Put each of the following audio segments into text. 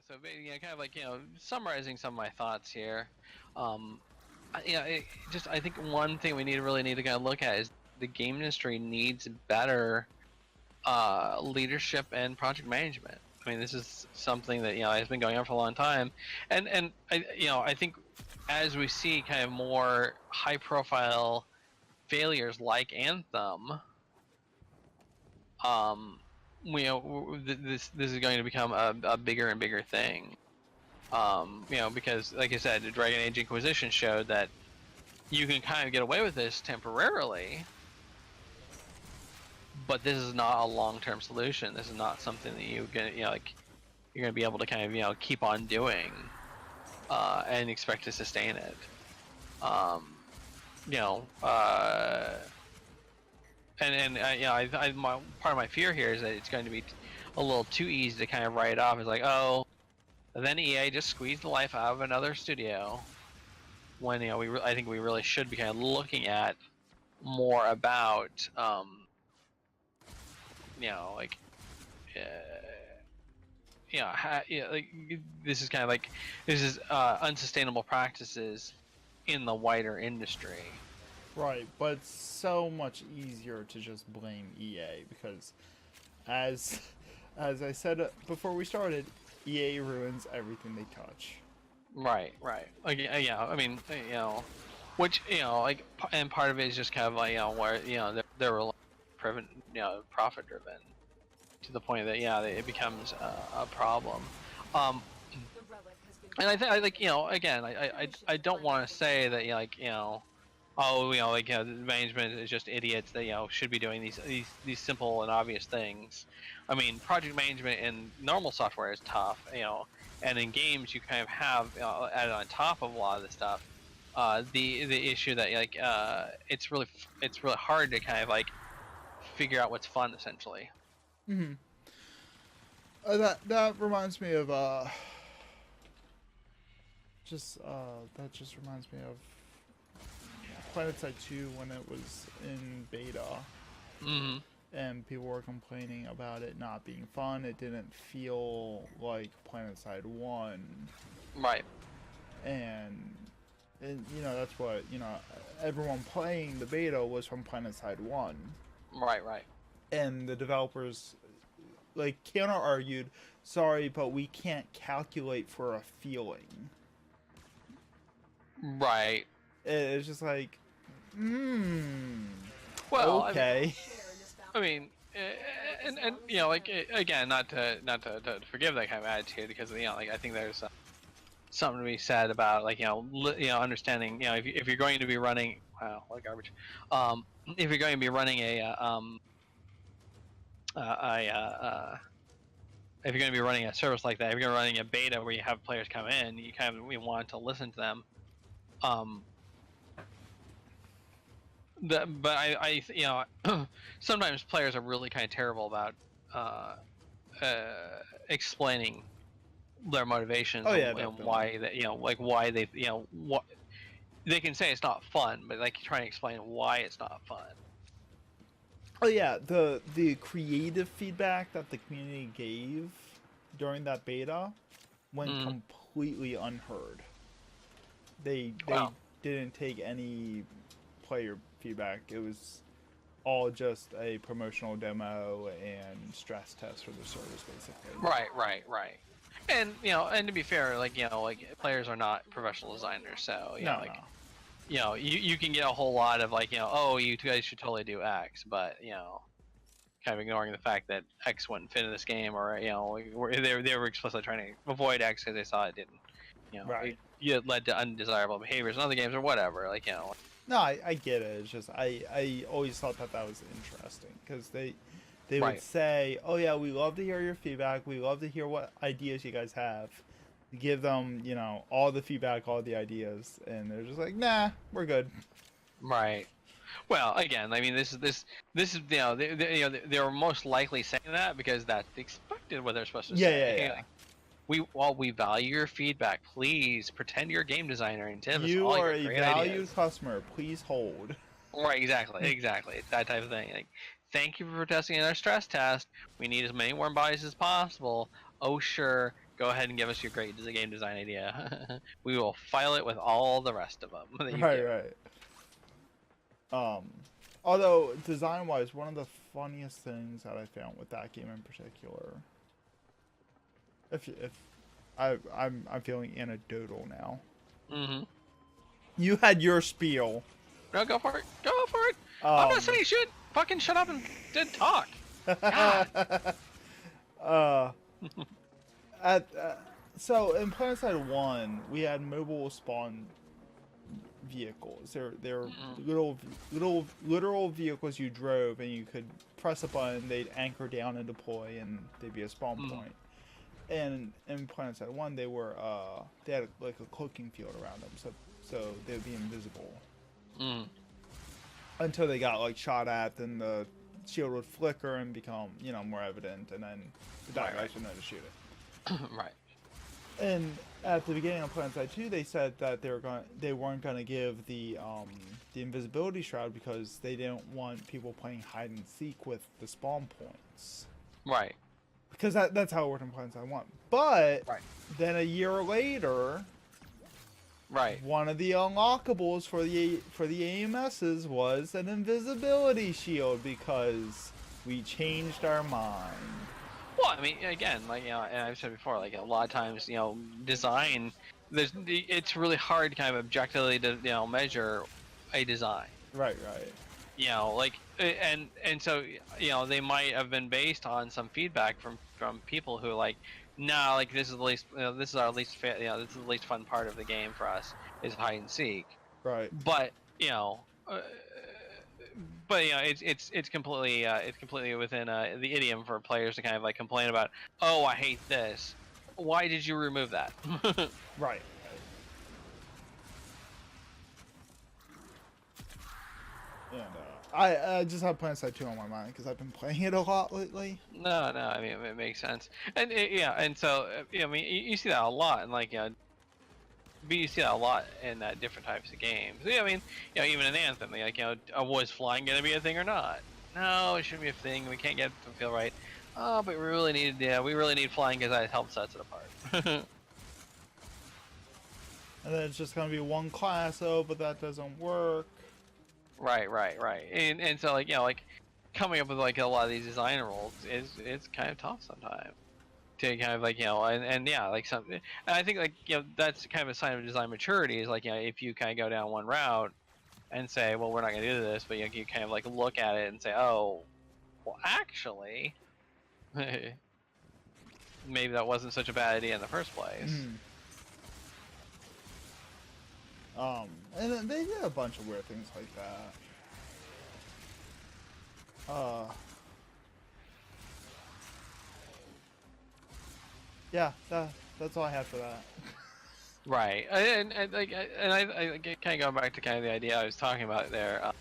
So kind of like summarizing some of my thoughts here. Um, I think one thing we really need to kind of look at is the game industry needs better leadership and project management. I mean, this is something that has been going on for a long time, and I think as we see kind of more high profile failures like Anthem, this is going to become a bigger and bigger thing. Because like I said, the Dragon Age Inquisition showed that you can kind of get away with this temporarily, but this is not a long-term solution. This is not something that you're gonna be able to kind of keep on doing and expect to sustain it. You know, part of my fear here is that it's going to be a little too easy to kind of write off as like, oh, then EA just squeezed the life out of another studio. When I think we really should be kind of looking at more about like this is kind of like unsustainable practices in the wider industry. Right, but it's so much easier to just blame EA because, as I said before we started, EA ruins everything they touch. Right. Like, yeah. I mean, which like, and part of it is just kind of like where they're profit driven to the point that it becomes a problem. And I think again, I don't want to say that the management is just idiots that should be doing these simple and obvious things. I mean, project management in normal software is tough, and in games you kind of have added on top of a lot of this stuff. The issue that it's really hard to kind of like figure out what's fun essentially. Mm-hmm. That reminds me of that just reminds me of PlanetSide 2 when it was in beta. Mm-hmm. And people were complaining about it not being fun. It didn't feel like PlanetSide 1. Right. And that's what, everyone playing the beta was from PlanetSide 1. Right. And the developers, like, counter-argued, sorry, but we can't calculate for a feeling. Right. It's just like, well, okay. I mean, and like again, not to forgive that kind of attitude because like I think there's something to be said about like understanding if you're going to be running what garbage, if you're going to be running if you're going to be running a service like that, if you're running a beta where you have players come in, you kind of want to listen to them. But I sometimes players are really kind of terrible about explaining their motivations and why that why they what they can say it's not fun, but like trying to explain why it's not fun. Oh yeah, the creative feedback that the community gave during that beta went completely unheard. They didn't take any player feedback. It was all just a promotional demo and stress test for the service, basically. Right. And and to be fair, like players are not professional designers, so you can get a whole lot of like oh, you guys should totally do X, but kind of ignoring the fact that X wouldn't fit in this game, or they were explicitly trying to avoid X because they saw it didn't right. it led to undesirable behaviors in other games or whatever, like No, I get it. It's just I always thought that was interesting because they would say, oh yeah, we love to hear your feedback, we love to hear what ideas you guys have, give them all the feedback, all the ideas, and they're just like, nah, we're good. Right. Well, again, I mean, this is they were most likely saying that because that's expected what they're supposed to say. Yeah. We value your feedback. Please pretend you're a game designer and give us you all are your great a valued ideas. customer. Please hold. Right, exactly. It's that type of thing. Like, thank you for testing in our stress test. We need as many warm bodies as possible. Oh, sure. go ahead and give us your great game design idea. We will file it with all the rest of them that you Right, give. right. Although design-wise, one of the funniest things that I found with that game in particular, if I'm feeling anecdotal now. Mm-hmm. You had your spiel. No, go for it. Go for it. I'm not saying shit. Fucking shut up and talk. God. So in PlanetSide 1, we had mobile spawn vehicles. They're literal vehicles you drove, and you could press a button, they'd anchor down and deploy, and they'd be a spawn point. And in PlanetSide 1, they had like a cloaking field around them, so they would be invisible. Until they got like shot at, then the shield would flicker and become, more evident, and then the bad guys would know to shoot it. Right. And at the beginning of PlanetSide 2, they said that they weren't gonna give the invisibility shroud because they didn't want people playing hide and seek with the spawn points. Right. Because that's how it worked in PlanetSide 1. But then a year later, one of the unlockables for the AMSs was an invisibility shield because we changed our mind. Well, I mean, again, like, and I've said before, like, a lot of times, design, it's really hard to kind of objectively to, measure a design. Right. Like, and so, they might have been based on some feedback from people who, like, no, like, this is the least, this is our least, this is the least fun part of the game for us, is hide and seek. Right. But, it's completely within the idiom for players to kind of like complain about. Oh, I hate this. Why did you remove that? Right. And I just have PlanetSide 2 on my mind because I've been playing it a lot lately. No, I mean, it makes sense. And and so I mean, you see that a lot, and like but you see that a lot in different types of games. Yeah, I mean, even in Anthem, like, was flying gonna be a thing or not? No, it shouldn't be a thing. We can't get it to feel right. Oh, but we really need flying because that helps sets it apart. And then it's just gonna be one class, but that doesn't work. Right. And so, like, like coming up with like a lot of these design rules is kind of tough sometimes. To kind of like, and yeah, like something, and I think like, that's kind of a sign of design maturity, is like, if you kind of go down one route and say, well, we're not going to do this, but you kind of like look at it and say, oh, well, actually, maybe that wasn't such a bad idea in the first place. And then they did a bunch of weird things like that. Yeah, that's all I have for that. Right, and I kind of going back to kind of the idea I was talking about there.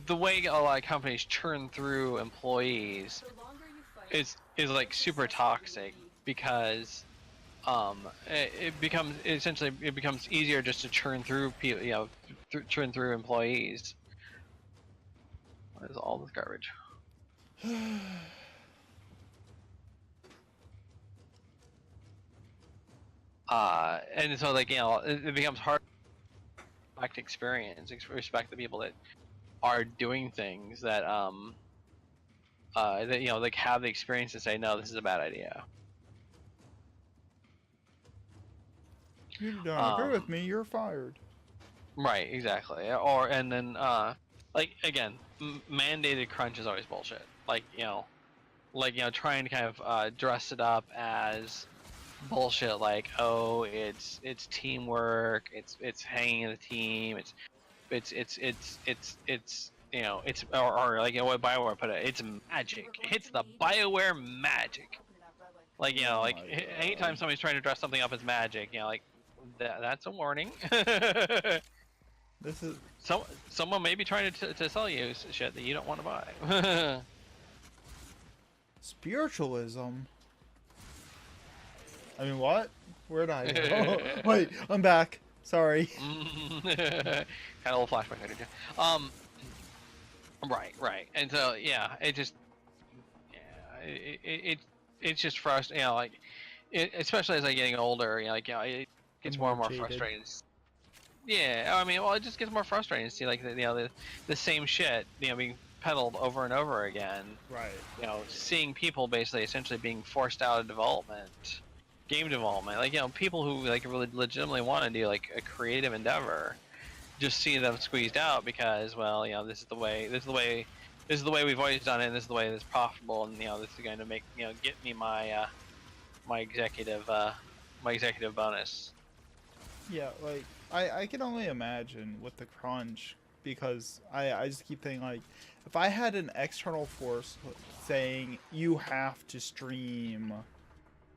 The way a lot of companies churn through employees is like super toxic, because it becomes easier just to churn through people, churn through employees. What is all this garbage? And so, like, it becomes hard to respect the people that are doing things that that like have the experience to say, no, this is a bad idea. You don't agree with me, you're fired. Right, exactly. And then like, again, mandated crunch is always bullshit. Like, trying to kind of dress it up as bullshit, like, oh, it's teamwork, it's hanging in the team, it's or like, what BioWare put it, it's magic. It's the BioWare magic. Like, like, anytime somebody's trying to dress something up as magic, like, that's a warning. This is someone may be trying to sell you shit that you don't want to buy. Spiritualism. I mean, what? Where'd I go? Wait, I'm back. Sorry. Had a little flashback, did you? Right. And so yeah, it just yeah, it's just frustrating. You know, like especially as I'm getting older, you know, like it The gets more more and more jaded. frustrating. Yeah, I mean, well, it just gets more frustrating to see like the same shit, you know, being peddled over and over again. Right. You know, seeing people basically essentially being forced out of development, game development. Like, you know, people who like really legitimately want to do like a creative endeavor, just see them squeezed out because, well, you know, this is the way we've always done it, and this is the way that's profitable, and you know, this is going to make, you know, get me my my executive bonus. Yeah, like I can only imagine with the crunch because I just keep thinking like if I had an external force saying you have to stream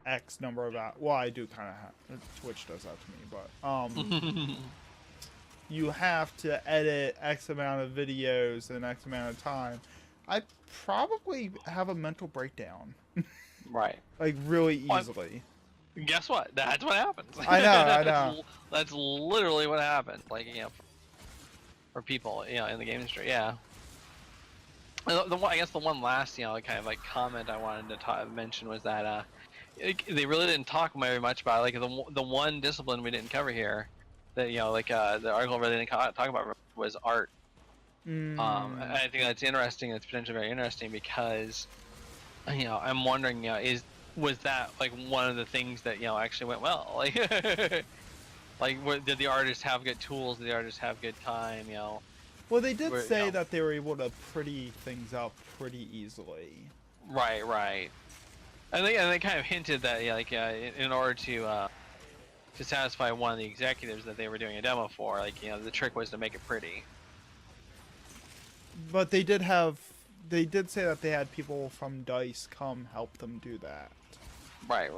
X number of hours, well I do kind of have Twitch does that to me, but you have to edit X amount of videos in X amount of time, I probably have a mental breakdown Right. like really Well, easily. guess what? That's what happens. I know. That's literally what happens. Like, you know, for people, you know, in the game industry. Yeah. I guess the one last, you know, kind of like comment I wanted to mention was that they really didn't talk very much about like the one discipline we didn't cover here that, you know, like the article really didn't talk about was art. Mm. I think that's interesting. It's potentially very interesting because, you know, I'm wondering, you know, was that like one of the things that, you know, actually went well? Like, like did the artists have good tools? Did the artists have good time? You know, Well, they did where, you say know, that they were able to pretty things up pretty easily. right. And they kind of hinted that, yeah, like in order to satisfy one of the executives that they were doing a demo for, like, you know, the trick was to make it pretty. But they did say that they had people from DICE come help them do that. Right.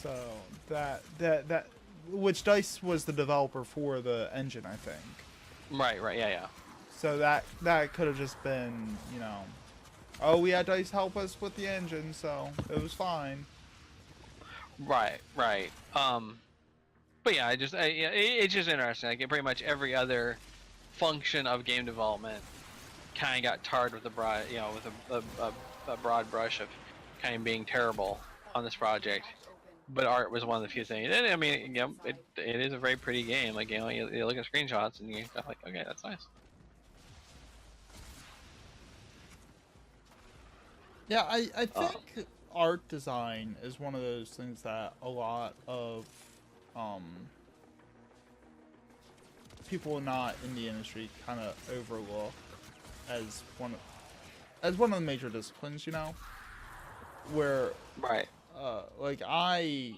So that which DICE was the developer for the engine, I think. Right. Yeah. So that could have just been, you know, oh, we had DICE help us with the engine, so it was fine. Right. But yeah, yeah, it's just interesting. Like pretty much every other function of game development kind of got tarred with a broad, you know, with a broad brush of kind of being terrible on this project. But art was one of the few things. And I mean, you know, it is a very pretty game. Like, you know, you look at screenshots and you're like, okay, that's nice. Yeah, I think art design is one of those things that a lot of um, people not in the industry kind of overlook as one of the major disciplines, you know, where Right. like I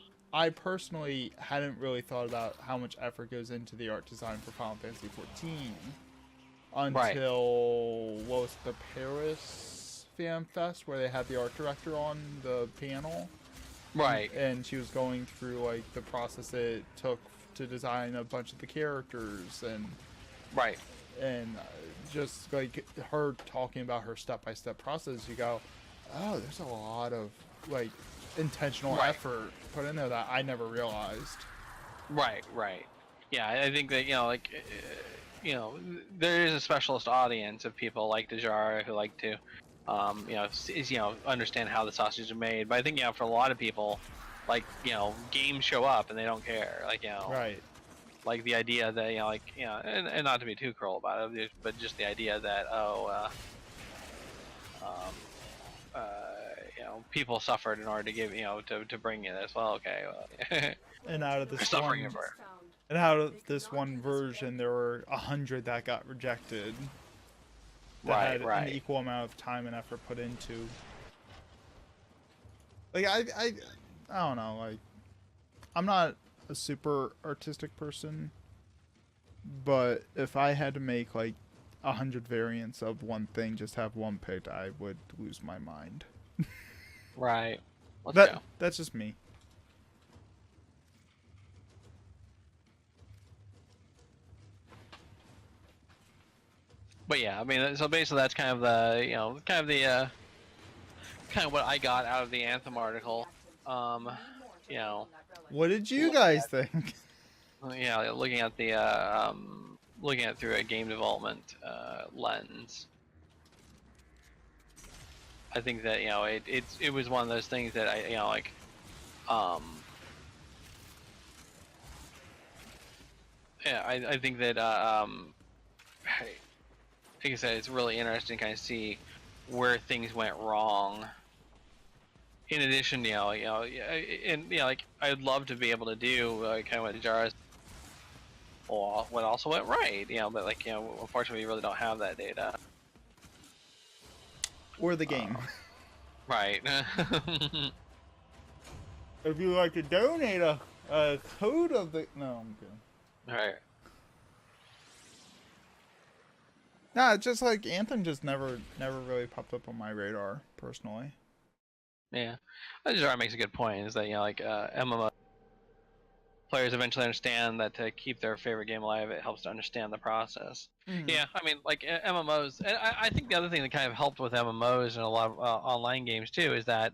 personally hadn't really thought about how much effort goes into the art design for Final Fantasy 14 Right. until what was it, the Paris Fan Fest where they had the art director on the panel. Right. And she was going through like the process it took to design a bunch of the characters Right. and just like her talking about her step-by-step process, you go, oh, there's a lot of like intentional Right. effort put in there that I never realized. Right. Yeah, I think that, you know, like, you know, there is a specialist audience of people like Dejara who like to, you know, you know, understand how the sausages are made. But I think, you know, for a lot of people, like, you know, games show up and they don't care. Like, you know, Right. like the idea that, you know, like, you know, and not to be too cruel about it, but just the idea that, um, you know, people suffered in order to give, you know, to bring you this. Well, okay, well, And out of they're this suffering one, for it. and out of this one version, there were 100 that got rejected. That had an Right. equal amount of time and effort put into. Like I don't know. Like I'm not a super artistic person, but if I had to make like 100 variants of one thing, just have one picked, I would lose my mind. Right. Let's go. That's just me. But yeah, I mean, so basically that's kind of the, you know, kind of what I got out of the Anthem article. You know, What did you guys think? yeah, looking at the looking at it through a game development lens. I think that it was one of those things that um yeah, I think that like I said, it's really interesting to kind of see where things went wrong. In addition, and like I'd love to be able to do kind of what Jara's, or what also went right, but like unfortunately, we really don't have that data. Or the game. Right. If you like to donate a code of the... No, I'm good. Right. Nah, it's just like Anthem just never really popped up on my radar, personally. Yeah. Jara makes a good point, is that, MMO players eventually understand that to keep their favorite game alive, it helps to understand the process. Yeah, I mean, like MMOs, and I think the other thing that kind of helped with MMOs and a lot of online games too is that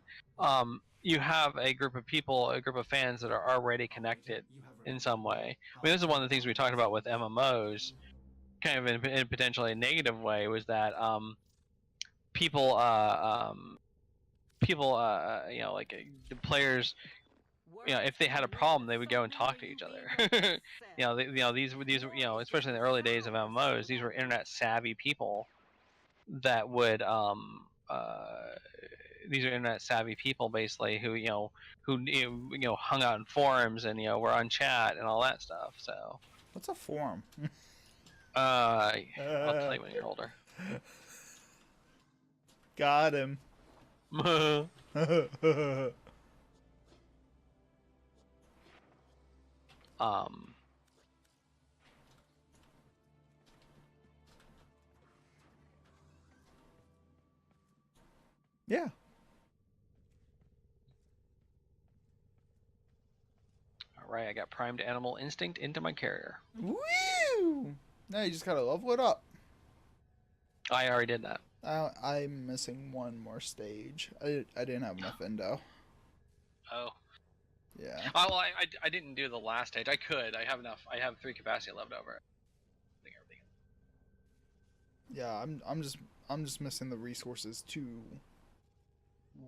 you have a group of people, a group of fans that are already connected in some way. I mean, this is one of the things we talked about with MMOs, kind of in potentially a negative way, was that people, the players, if they had a problem, they would go and talk to each other. These especially in the early days of MMOs, these were internet savvy people that would these are internet savvy people basically who hung out in forums and were on chat and all that stuff. So What's a forum? I'll tell you when you're older. Got him. um Yeah. all right, I got primed animal instinct into my carrier. Woo! Now you just gotta level it up. I already did that. I'm missing one more stage. I didn't have enough endo. Oh. Yeah. Oh, well, I didn't do the last stage. I could. I have enough. I have 3 capacity left over. I think everything. Yeah, I'm just missing the resources too.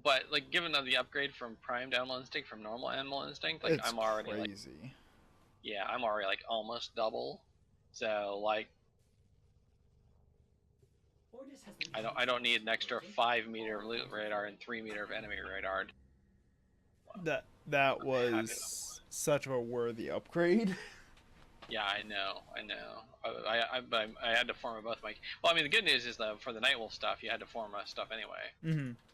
But like, given the upgrade from primed animal instinct from normal animal instinct, like It's I'm already crazy. yeah, I'm already like almost double. So like, I don't need an extra 5-meter of loot radar and 3-meter of enemy radar. That was such a worthy upgrade. Yeah, I know. I had to form both my. Well, I mean, the good news is that for the Nightwolf stuff, you had to form stuff anyway.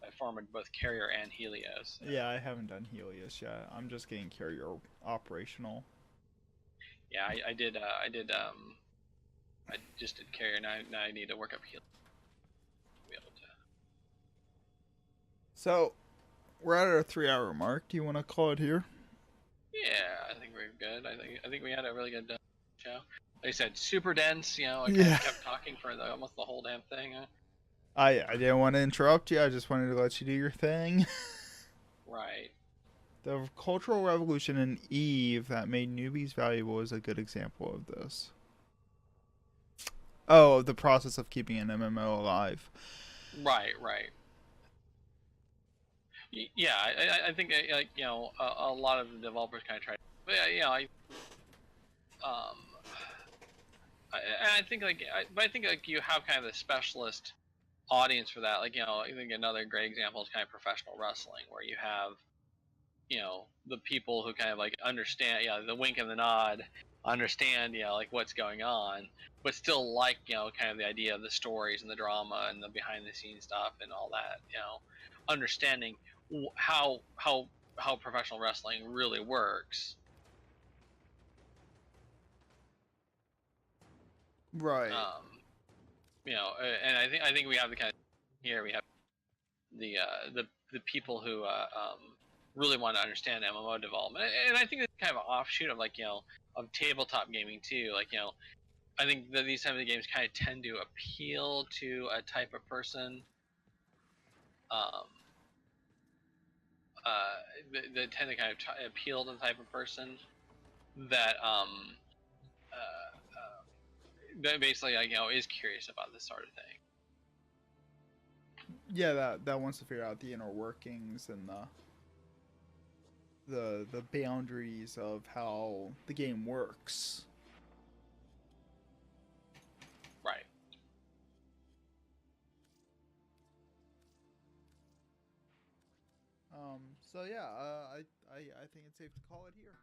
I formed both carrier and Helios. Yeah, I haven't done Helios yet. I'm just getting carrier operational. Yeah, I did. I just did carrier. Now I need to work up Helios. Be able to. So, we're at our 3-hour mark. Do you want to call it here? Yeah, I think we're good. I think we had a really good show. Like I said, super dense. I kept talking for almost the whole damn thing. I didn't want to interrupt you. I just wanted to let you do your thing. Right. The cultural revolution in EVE that made newbies valuable is a good example of this. Oh, the process of keeping an MMO alive. Right. Yeah, I think a lot of the developers kind of try. But yeah, I think but I think like you have kind of a specialist audience for that. Like I think another great example is kind of professional wrestling, where you have the people who kind of like understand, the wink and the nod, understand like what's going on, but still like kind of the idea of the stories and the drama and the behind the scenes stuff and all that. Understanding how professional wrestling really works. Right. And I think we have the kind of here we have the people who really want to understand MMO development, and I think it's kind of an offshoot of of tabletop gaming too. I think that these types of games kind of tend to appeal to a type of person. That tend to kind of appeal to the type of person that that basically is curious about this sort of thing. Yeah, that wants to figure out the inner workings and the boundaries of how the game works. Right. So yeah, I think it's safe to call it here.